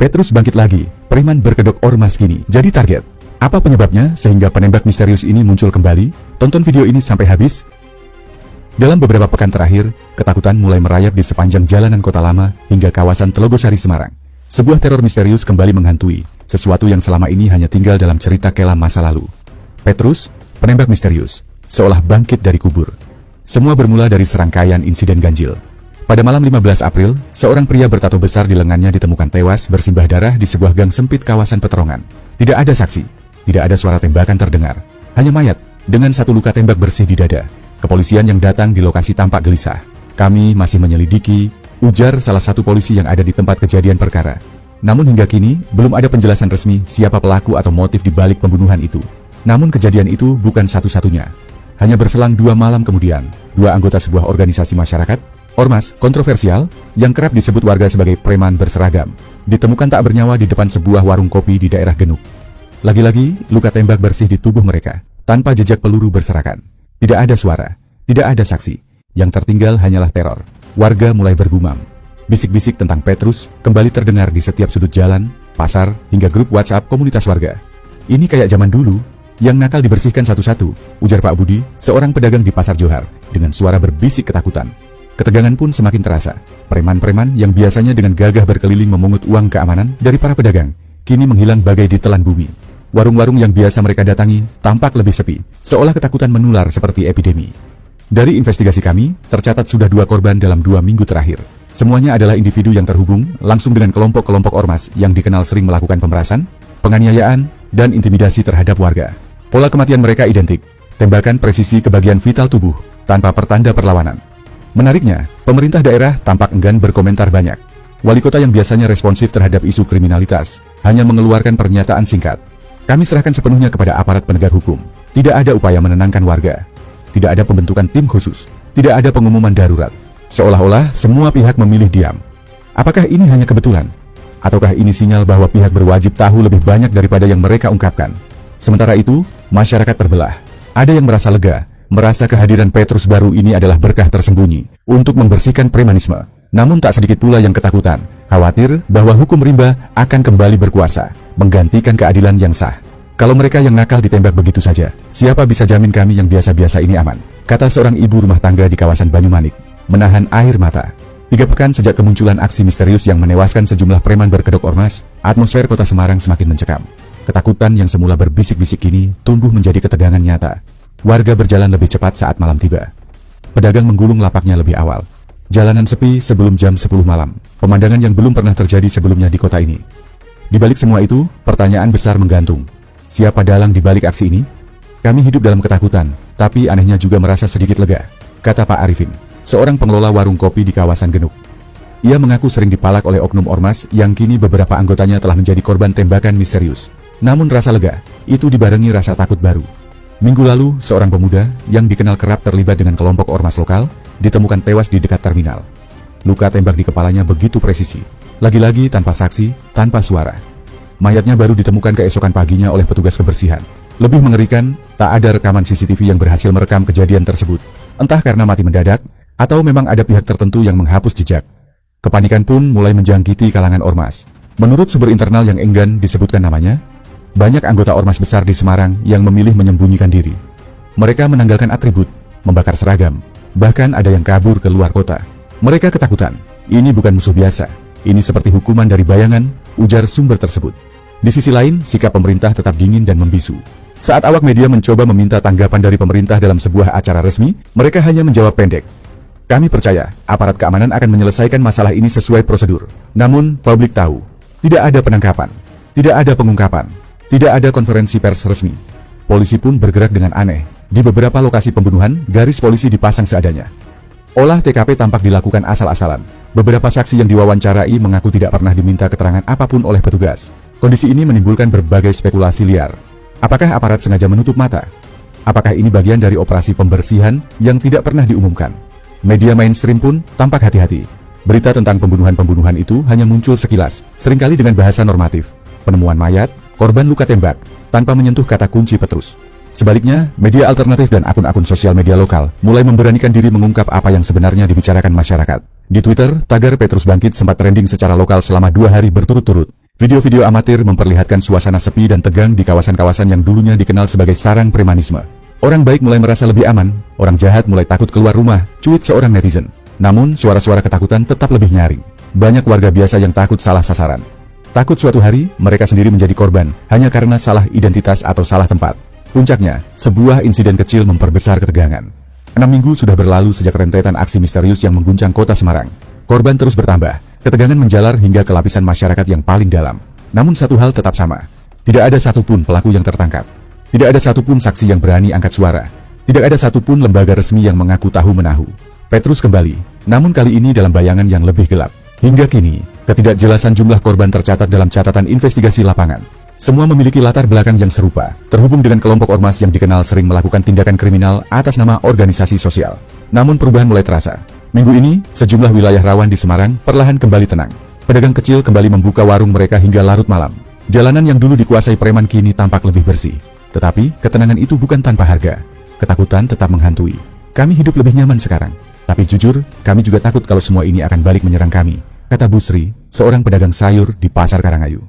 Petrus bangkit lagi, preman berkedok ormas kini jadi target. Apa penyebabnya sehingga penembak misterius ini muncul kembali? Tonton video ini sampai habis. Dalam beberapa pekan terakhir, ketakutan mulai merayap di sepanjang jalanan kota lama hingga kawasan Telogosari Semarang. Sebuah teror misterius kembali menghantui, sesuatu yang selama ini hanya tinggal dalam cerita kelam masa lalu. Petrus, penembak misterius, seolah bangkit dari kubur. Semua bermula dari serangkaian insiden ganjil. Pada malam 15 April, seorang pria bertato besar di lengannya ditemukan tewas bersimbah darah di sebuah gang sempit kawasan Peterongan. Tidak ada saksi, tidak ada suara tembakan terdengar, hanya mayat dengan satu luka tembak bersih di dada. Kepolisian yang datang di lokasi tampak gelisah. Kami masih menyelidiki, ujar salah satu polisi yang ada di tempat kejadian perkara. Namun hingga kini, belum ada penjelasan resmi siapa pelaku atau motif di balik pembunuhan itu. Namun kejadian itu bukan satu-satunya. Hanya berselang 2 malam kemudian, 2 anggota sebuah organisasi masyarakat, ormas kontroversial, yang kerap disebut warga sebagai preman berseragam, ditemukan tak bernyawa di depan sebuah warung kopi di daerah Genuk. Lagi-lagi, luka tembak bersih di tubuh mereka, tanpa jejak peluru berserakan. Tidak ada suara, tidak ada saksi. Yang tertinggal hanyalah teror. Warga mulai bergumam. Bisik-bisik tentang Petrus kembali terdengar di setiap sudut jalan, pasar, hingga grup WhatsApp komunitas warga. Ini kayak zaman dulu, yang nakal dibersihkan satu-satu, ujar Pak Budi, seorang pedagang di Pasar Johar, dengan suara berbisik ketakutan. Ketegangan pun semakin terasa. Preman-preman yang biasanya dengan gagah berkeliling memungut uang keamanan dari para pedagang, kini menghilang bagai ditelan bumi. Warung-warung yang biasa mereka datangi tampak lebih sepi, seolah ketakutan menular seperti epidemi. Dari investigasi kami, tercatat sudah 2 korban dalam 2 minggu terakhir. Semuanya adalah individu yang terhubung langsung dengan kelompok-kelompok ormas yang dikenal sering melakukan pemerasan, penganiayaan, dan intimidasi terhadap warga. Pola kematian mereka identik, tembakan presisi ke bagian vital tubuh, tanpa pertanda perlawanan. Menariknya, pemerintah daerah tampak enggan berkomentar banyak. Wali kota yang biasanya responsif terhadap isu kriminalitas, hanya mengeluarkan pernyataan singkat. Kami serahkan sepenuhnya kepada aparat penegak hukum. Tidak ada upaya menenangkan warga. Tidak ada pembentukan tim khusus. Tidak ada pengumuman darurat. Seolah-olah semua pihak memilih diam. Apakah ini hanya kebetulan? Ataukah ini sinyal bahwa pihak berwajib tahu lebih banyak daripada yang mereka ungkapkan? Sementara itu, masyarakat terbelah. Ada yang merasa lega, merasa kehadiran Petrus baru ini adalah berkah tersembunyi untuk membersihkan premanisme. Namun tak sedikit pula yang ketakutan, khawatir bahwa hukum rimba akan kembali berkuasa, menggantikan keadilan yang sah. Kalau mereka yang nakal ditembak begitu saja, siapa bisa jamin kami yang biasa-biasa ini aman? Kata seorang ibu rumah tangga di kawasan Banyumanik, menahan air mata. 3 pekan sejak kemunculan aksi misterius yang menewaskan sejumlah preman berkedok ormas, atmosfer kota Semarang semakin mencekam. Ketakutan yang semula berbisik-bisik kini tumbuh menjadi ketegangan nyata. Warga berjalan lebih cepat saat malam tiba. Pedagang menggulung lapaknya lebih awal. Jalanan sepi sebelum jam 10 malam. Pemandangan yang belum pernah terjadi sebelumnya di kota ini. Di balik semua itu, pertanyaan besar menggantung. Siapa dalang di balik aksi ini? Kami hidup dalam ketakutan, tapi anehnya juga merasa sedikit lega, kata Pak Arifin, seorang pengelola warung kopi di kawasan Genuk. Ia mengaku sering dipalak oleh oknum ormas yang kini beberapa anggotanya telah menjadi korban tembakan misterius. Namun rasa lega, itu dibarengi rasa takut baru. Minggu lalu, seorang pemuda yang dikenal kerap terlibat dengan kelompok ormas lokal, ditemukan tewas di dekat terminal. Luka tembak di kepalanya begitu presisi. Lagi-lagi tanpa saksi, tanpa suara. Mayatnya baru ditemukan keesokan paginya oleh petugas kebersihan. Lebih mengerikan, tak ada rekaman CCTV yang berhasil merekam kejadian tersebut. Entah karena mati mendadak, atau memang ada pihak tertentu yang menghapus jejak. Kepanikan pun mulai menjangkiti kalangan ormas. Menurut sumber internal yang enggan disebutkan namanya, banyak anggota ormas besar di Semarang yang memilih menyembunyikan diri. Mereka menanggalkan atribut, membakar seragam, bahkan ada yang kabur ke luar kota. Mereka ketakutan, ini bukan musuh biasa, ini seperti hukuman dari bayangan, ujar sumber tersebut. Di sisi lain, sikap pemerintah tetap dingin dan membisu. Saat awak media mencoba meminta tanggapan dari pemerintah dalam sebuah acara resmi, mereka hanya menjawab pendek. Kami percaya, aparat keamanan akan menyelesaikan masalah ini sesuai prosedur. Namun, publik tahu, tidak ada penangkapan, tidak ada pengungkapan, tidak ada konferensi pers resmi. Polisi pun bergerak dengan aneh. Di beberapa lokasi pembunuhan, garis polisi dipasang seadanya. Olah TKP tampak dilakukan asal-asalan. Beberapa saksi yang diwawancarai mengaku tidak pernah diminta keterangan apapun oleh petugas. Kondisi ini menimbulkan berbagai spekulasi liar. Apakah aparat sengaja menutup mata? Apakah ini bagian dari operasi pembersihan yang tidak pernah diumumkan? Media mainstream pun tampak hati-hati. Berita tentang pembunuhan-pembunuhan itu hanya muncul sekilas, seringkali dengan bahasa normatif. Penemuan mayat, korban luka tembak, tanpa menyentuh kata kunci Petrus. Sebaliknya, media alternatif dan akun-akun sosial media lokal mulai memberanikan diri mengungkap apa yang sebenarnya dibicarakan masyarakat. Di Twitter, tagar Petrus Bangkit sempat trending secara lokal selama 2 hari berturut-turut. Video-video amatir memperlihatkan suasana sepi dan tegang di kawasan-kawasan yang dulunya dikenal sebagai sarang premanisme. Orang baik mulai merasa lebih aman, orang jahat mulai takut keluar rumah, cuit seorang netizen. Namun, suara-suara ketakutan tetap lebih nyaring. Banyak warga biasa yang takut salah sasaran. Takut suatu hari, mereka sendiri menjadi korban, hanya karena salah identitas atau salah tempat. Puncaknya, sebuah insiden kecil memperbesar ketegangan. 6 minggu sudah berlalu sejak rentetan aksi misterius yang mengguncang kota Semarang. Korban terus bertambah. Ketegangan menjalar hingga ke lapisan masyarakat yang paling dalam. Namun satu hal tetap sama. Tidak ada satupun pelaku yang tertangkap. Tidak ada satupun saksi yang berani angkat suara. Tidak ada satupun lembaga resmi yang mengaku tahu-menahu. Petrus kembali, namun kali ini dalam bayangan yang lebih gelap. Hingga kini, ketidakjelasan jumlah korban tercatat dalam catatan investigasi lapangan. Semua memiliki latar belakang yang serupa, terhubung dengan kelompok ormas yang dikenal sering melakukan tindakan kriminal atas nama organisasi sosial. Namun perubahan mulai terasa. Minggu ini, sejumlah wilayah rawan di Semarang perlahan kembali tenang. Pedagang kecil kembali membuka warung mereka hingga larut malam. Jalanan yang dulu dikuasai preman kini tampak lebih bersih. Tetapi, ketenangan itu bukan tanpa harga. Ketakutan tetap menghantui. Kami hidup lebih nyaman sekarang. Tapi jujur, kami juga takut kalau semua ini akan balik menyerang kami, kata Busri, seorang pedagang sayur di Pasar Karangayu.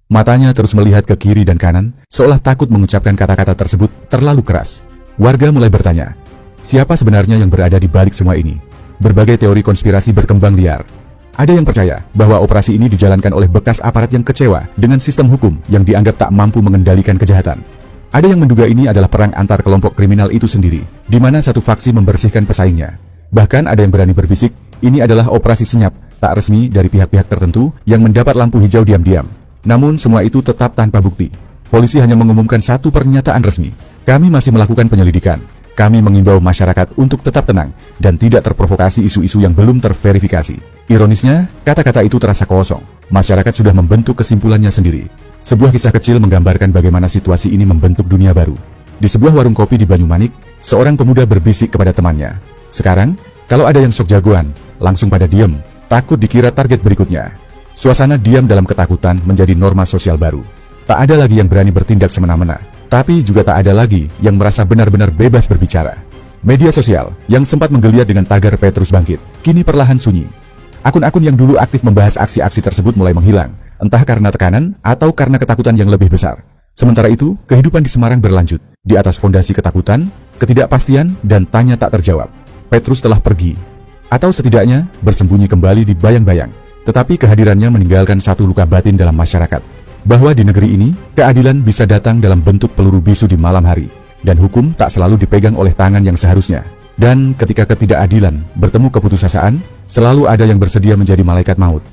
Matanya terus melihat ke kiri dan kanan, seolah takut mengucapkan kata-kata tersebut terlalu keras. Warga mulai bertanya, siapa sebenarnya yang berada di balik semua ini? Berbagai teori konspirasi berkembang liar. Ada yang percaya bahwa operasi ini dijalankan oleh bekas aparat yang kecewa dengan sistem hukum yang dianggap tak mampu mengendalikan kejahatan. Ada yang menduga ini adalah perang antar kelompok kriminal itu sendiri, di mana satu faksi membersihkan pesaingnya. Bahkan ada yang berani berbisik, ini adalah operasi senyap, tak resmi dari pihak-pihak tertentu yang mendapat lampu hijau diam-diam. Namun semua itu tetap tanpa bukti. Polisi hanya mengumumkan satu pernyataan resmi. Kami masih melakukan penyelidikan. Kami mengimbau masyarakat untuk tetap tenang dan tidak terprovokasi isu-isu yang belum terverifikasi. Ironisnya, kata-kata itu terasa kosong. Masyarakat sudah membentuk kesimpulannya sendiri. Sebuah kisah kecil menggambarkan bagaimana situasi ini membentuk dunia baru. Di sebuah warung kopi di Banyumanik, seorang pemuda berbisik kepada temannya. Sekarang, kalau ada yang sok jagoan, langsung pada diem, takut dikira target berikutnya. Suasana diam dalam ketakutan menjadi norma sosial baru. Tak ada lagi yang berani bertindak semena-mena. Tapi juga tak ada lagi yang merasa benar-benar bebas berbicara. Media sosial yang sempat menggeliat dengan tagar Petrus bangkit, kini perlahan sunyi. Akun-akun yang dulu aktif membahas aksi-aksi tersebut mulai menghilang, entah karena tekanan atau karena ketakutan yang lebih besar. Sementara itu, kehidupan di Semarang berlanjut, di atas fondasi ketakutan, ketidakpastian, dan tanya tak terjawab. Petrus telah pergi, atau setidaknya bersembunyi kembali di bayang-bayang. Tetapi kehadirannya meninggalkan satu luka batin dalam masyarakat. Bahwa di negeri ini, keadilan bisa datang dalam bentuk peluru bisu di malam hari, dan hukum tak selalu dipegang oleh tangan yang seharusnya. Dan ketika ketidakadilan bertemu keputusasaan, selalu ada yang bersedia menjadi malaikat maut.